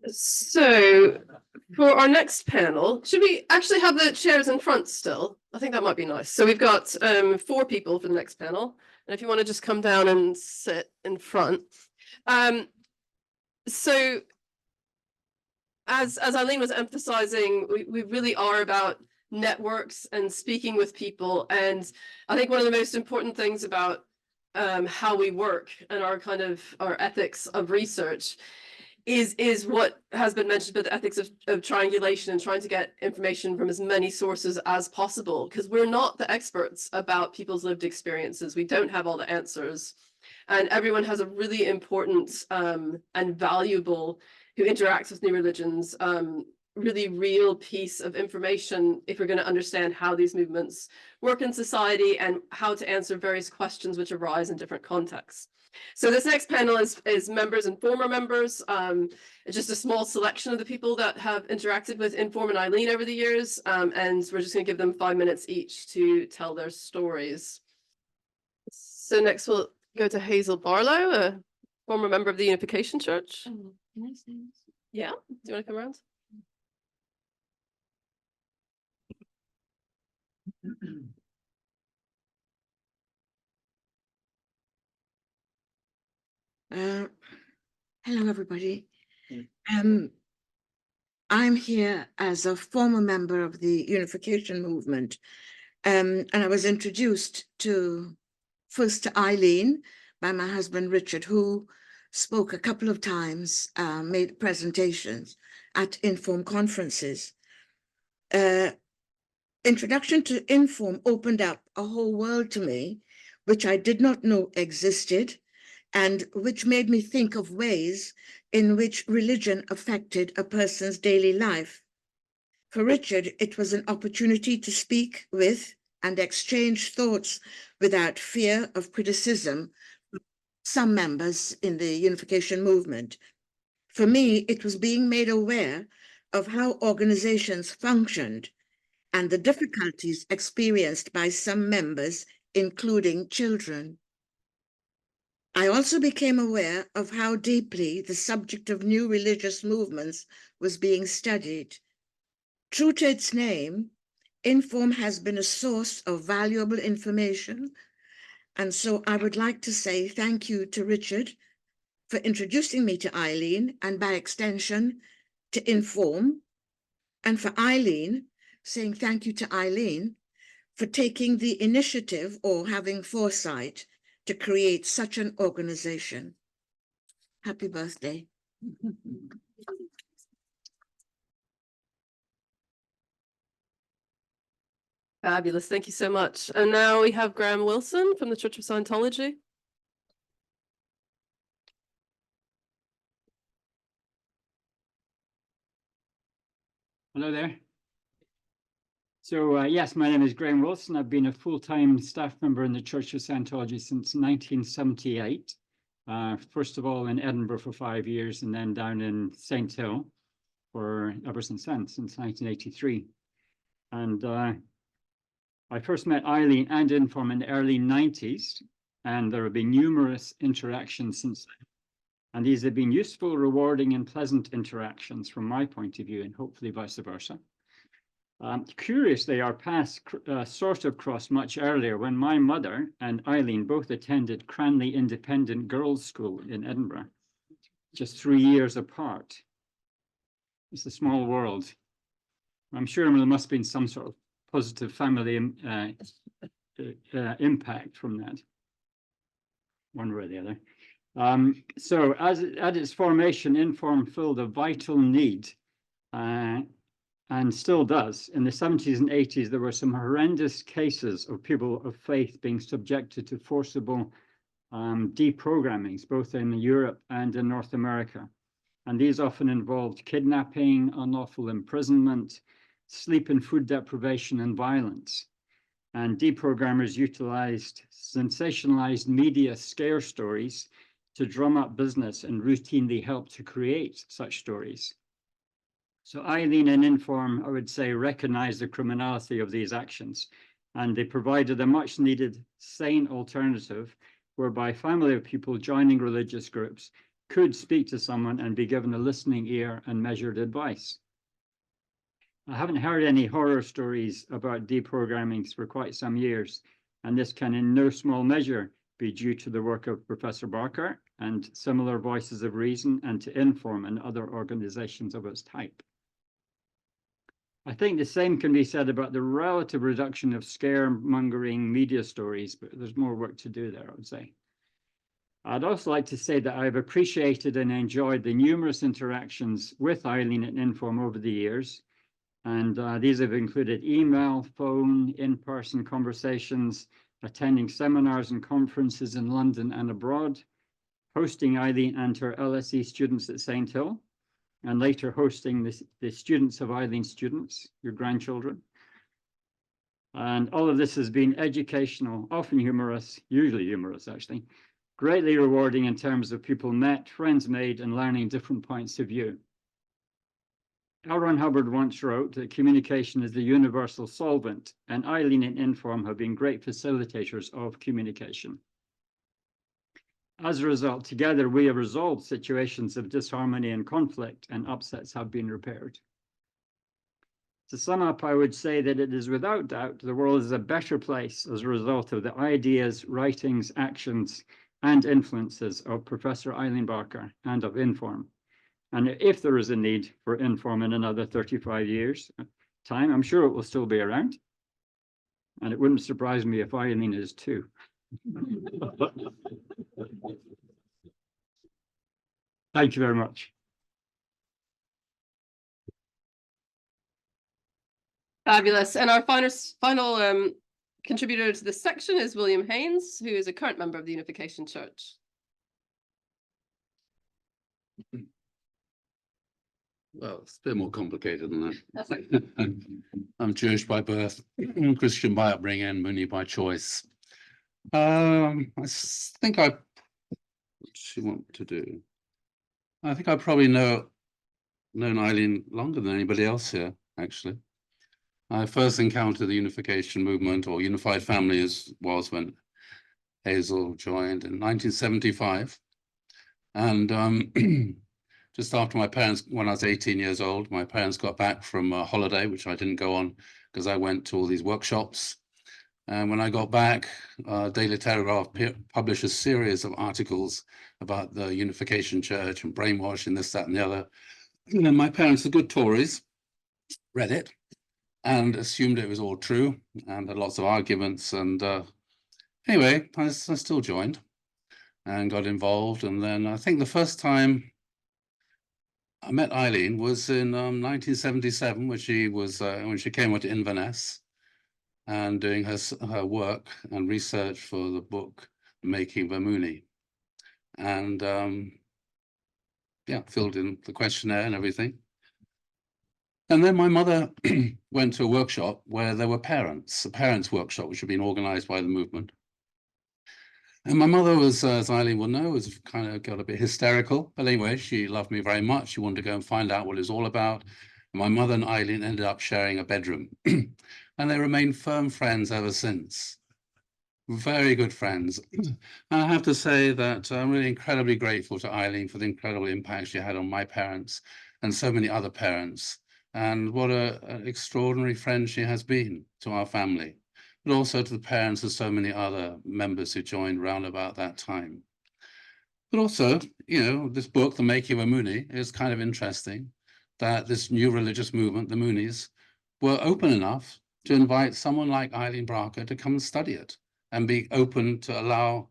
So for our next panel, should we actually have the chairs in front still? I think that might be nice. So we've got 4 people for the next panel. And if you want to just come down and sit in front. So as Eileen was emphasizing, we really are about networks and speaking with people. And I think one of the most important things about how we work and our ethics of research is what has been mentioned, but the ethics of triangulation and trying to get information from as many sources as possible, because we're not the experts about people's lived experiences. We don't have all the answers, and everyone has a really important and valuable, who interacts with new religions, really real piece of information if we're going to understand how these movements work in society and how to answer various questions which arise in different contexts. So this next panel is members and former members. It's just a small selection of the people that have interacted with Inform and Eileen over the years, and we're just going to give them 5 minutes each to tell their stories. So next we'll go to Hazel Barlow, a former member of the Unification Church. Oh, can I say this? Yeah, do you want to come around? Hello, everybody. I'm here as a former member of the Unification Movement, and I was introduced first to Eileen by my husband, Richard, who spoke a couple of times, made presentations at Inform conferences. Introduction to Inform opened up a whole world to me, which I did not know existed, and which made me think of ways in which religion affected a person's daily life. For Richard, it was an opportunity to speak with and exchange thoughts without fear of criticism from some members in the Unification Movement. For me, it was being made aware of how organizations functioned and the difficulties experienced by some members, including children. I also became aware of how deeply the subject of new religious movements was being studied. True to its name, Inform has been a source of valuable information, and so I would like to say thank you to Richard for introducing me to Eileen, and by extension to Inform, and for Eileen, saying thank you to Eileen for taking the initiative or having foresight to create such an organization. Happy birthday. Fabulous, thank you so much. And now we have Graham Wilson from the Church of Scientology. Hello there. So yes, my name is Graham Wilson. I've been a full-time staff member in the Church of Scientology since 1978. First of all in Edinburgh for 5 years, and then down in St. Hill for ever since then, since 1983. And I first met Eileen and Inform in the early 90s, and there have been numerous interactions since then. And these have been useful, rewarding, and pleasant interactions from my point of view, and hopefully vice versa. Curiously, our paths sort of crossed much earlier when my mother and Eileen both attended Cranley Independent Girls' School in Edinburgh, just 3 years apart. It's a small world. I'm sure there must have been some sort of positive family impact from that, one way or the other. So at its formation, Inform filled a vital need, and still does. In the 70s and 80s, there were some horrendous cases of people of faith being subjected to forcible deprogrammings, both in Europe and in North America. And these often involved kidnapping, unlawful imprisonment, sleep and food deprivation, and violence. And deprogrammers utilized sensationalized media scare stories to drum up business and routinely help to create such stories. So Eileen and Inform, I would say, recognized the criminality of these actions, and they provided a much needed sane alternative whereby family of people joining religious groups could speak to someone and be given a listening ear and measured advice. I haven't heard any horror stories about deprogramming for quite some years, and this can in no small measure be due to the work of Professor Barker and similar voices of reason, and to Inform and other organizations of its type. I think the same can be said about the relative reduction of scaremongering media stories, but there's more work to do there, I would say. I'd also like to say that I've appreciated and enjoyed the numerous interactions with Eileen at Inform over the years. And these have included email, phone, in-person conversations, attending seminars and conferences in London and abroad, hosting Eileen and her LSE students at St. Hill, and later hosting the students of Eileen's students, your grandchildren. And all of this has been educational, often humorous, usually humorous actually, greatly rewarding in terms of people met, friends made, and learning different points of view. L. Ron Hubbard once wrote that communication is the universal solvent, and Eileen and Inform have been great facilitators of communication. As a result, together we have resolved situations of disharmony and conflict, and upsets have been repaired. To sum up, I would say that it is without doubt the world is a better place as a result of the ideas, writings, actions, and influences of Professor Eileen Barker and of Inform. And if there is a need for Inform in another 35 years time, I'm sure it will still be around. And it wouldn't surprise me if Eileen is too. Thank you very much. Fabulous. And our final contributor to this section is William Haynes, who is a current member of the Unification Church. Well, it's a bit more complicated than that. I'm Jewish by birth, Christian by upbringing, Mooney by choice. I think what she want to do. I think I probably known Eileen longer than anybody else here, actually. I first encountered the unification movement, or unified family as was when Hazel joined in 1975. And just after my parents, when I was 18 years old, my parents got back from a holiday, which I didn't go on because I went to all these workshops. And when I got back, Daily Telegraph published a series of articles about the Unification Church and brainwashing, this, that, and the other. And my parents are good Tories, read it and assumed it was all true, and had lots of arguments. And anyway, I still joined and got involved. And then I think the first time I met Eileen was in 1977, when she came out to Inverness and doing her work and research for the book Making of a Mooney, and yeah, filled in the questionnaire and everything. And then my mother went to a workshop where there were a parents' workshop, which had been organized by the movement. And my mother was, as Eileen will know, was kind of got a bit hysterical. But anyway, she loved me very much. She wanted to go and find out what it was all about. And my mother and Eileen ended up sharing a bedroom. And they remained firm friends ever since. Very good friends. And I have to say that I'm really incredibly grateful to Eileen for the incredible impact she had on my parents and so many other parents. And what an extraordinary friend she has been to our family, but also to the parents of so many other members who joined round about that time. But also, you know, this book, The Making of a Mooney, is kind of interesting that this new religious movement, the Moonies, were open enough to invite someone like Eileen Barker to come and study it and be open to allow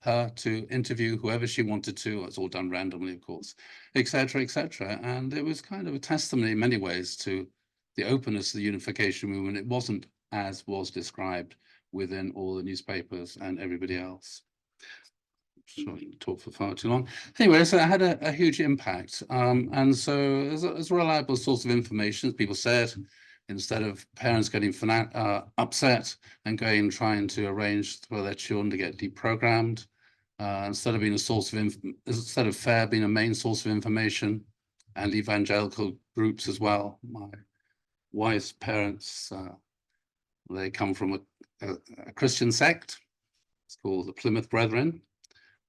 her to interview whoever she wanted to. It's all done randomly, of course, etc., etc. And it was kind of a testimony in many ways to the openness of the unification movement. It wasn't as was described within all the newspapers and everybody else. Sorry, talk for far too long. Anyway, so it had a huge impact. And so as a reliable source of information, as people said, instead of parents getting upset and trying to arrange for their children to get deprogrammed, instead of being a source of instead of FAIR being a main source of information, and evangelical groups as well. My wife's parents, they come from a Christian sect. It's called the Plymouth Brethren,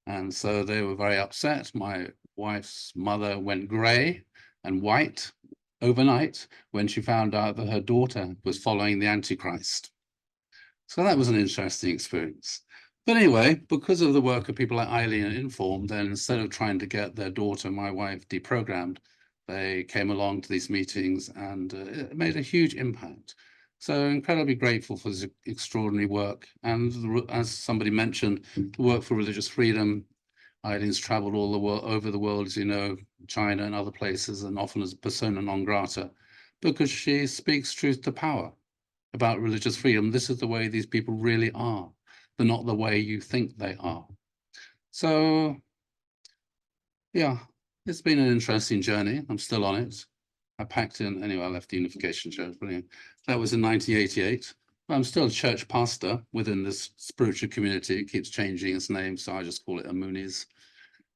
And so they were very upset. My wife's mother went grey and white overnight when she found out that her daughter was following the Antichrist. So that was an interesting experience. But anyway, because of the work of people like Eileen and Inform, then instead of trying to get their daughter, my wife, deprogrammed, they came along to these meetings, and it made a huge impact. So incredibly grateful for this extraordinary work. And as somebody mentioned, the work for religious freedom. Eileen's traveled all the world, over the world, as you know, China and other places, and often as persona non grata, because she speaks truth to power about religious freedom. This is the way these people really are. They're not the way you think they are. So, yeah, it's been an interesting journey. I'm still on it. I packed in, anyway, I left the Unification Church, brilliant. That was in 1988. I'm still a church pastor within this spiritual community. It keeps changing its name, so I just call it a Moonies.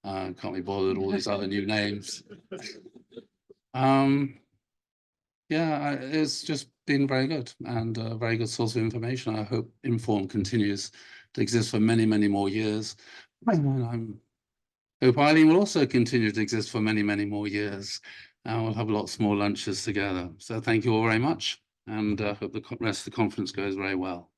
Can't be bothered with all these other new names. Yeah, it's just been very good, and a very good source of information. I hope Inform continues to exist for many, many more years. And I hope Eileen will also continue to exist for many, many more years. And we'll have lots more lunches together. So thank you all very much, and hope the rest of the conference goes very well.